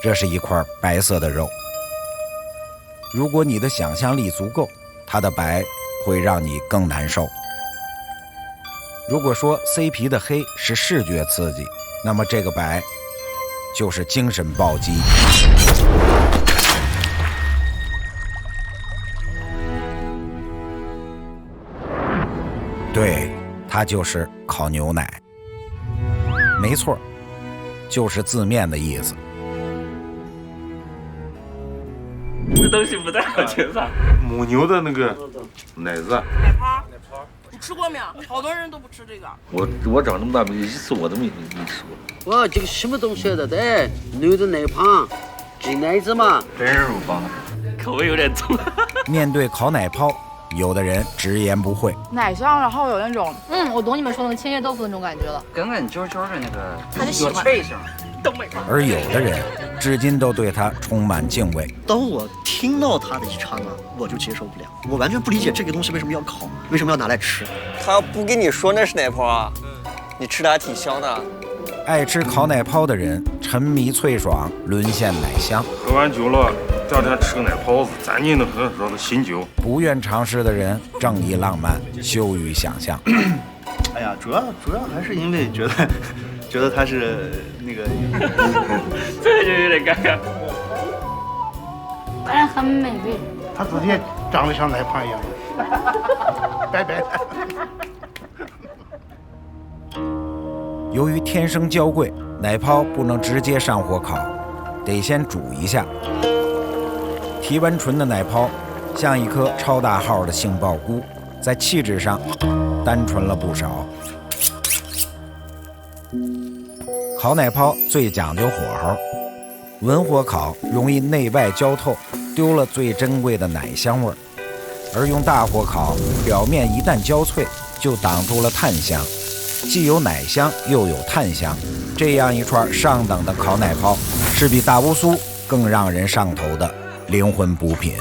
这是一块白色的肉。如果你的想象力足够，它的白会让你更难受。如果说 C 皮的黑是视觉刺激，那么这个白就是精神暴击。对，它就是烤牛奶。没错，就是字面的意思。这东西不太好介绍。母牛的那个奶子，奶泡，你吃过没有？好多人都不吃这个。我长这么大一次我都没吃过。哇，这个什么东西的？对，牛的奶泡，鸡奶子嘛。真是不棒，口味有点重。面对烤奶泡，有的人直言不讳，奶香，然后有那种，我懂你们说的千叶豆腐那种感觉了，干干揪揪的那个，他就喜欢脆性。东北味。而有的人至今都对它充满敬畏。当我听到它的一刹那，我就接受不了，我完全不理解这个东西为什么要烤，为什么要拿来吃。他要不跟你说那是奶泡啊，你吃的还挺香的。爱吃烤奶泡的人沉迷脆爽，沦陷奶香。喝完酒了，第二天吃个奶泡子，咱宁的很，说是醒酒。不愿尝试的人正义浪漫，羞于想象。哎呀，主要还是因为觉得它是那个，这就有点尴尬。反正很美味。它自己长得像奶泡一样，白白的。由于天生娇贵，奶泡不能直接上火烤，得先煮一下。提完纯的奶泡像一颗超大号的杏鲍菇，在气质上单纯了不少。烤奶泡最讲究火候，文火烤容易内外交透，丢了最珍贵的奶香味儿；而用大火烤，表面一旦焦脆，就挡住了炭香，既有奶香又有炭香。这样一串上等的烤奶泡，是比大乌苏更让人上头的灵魂补品。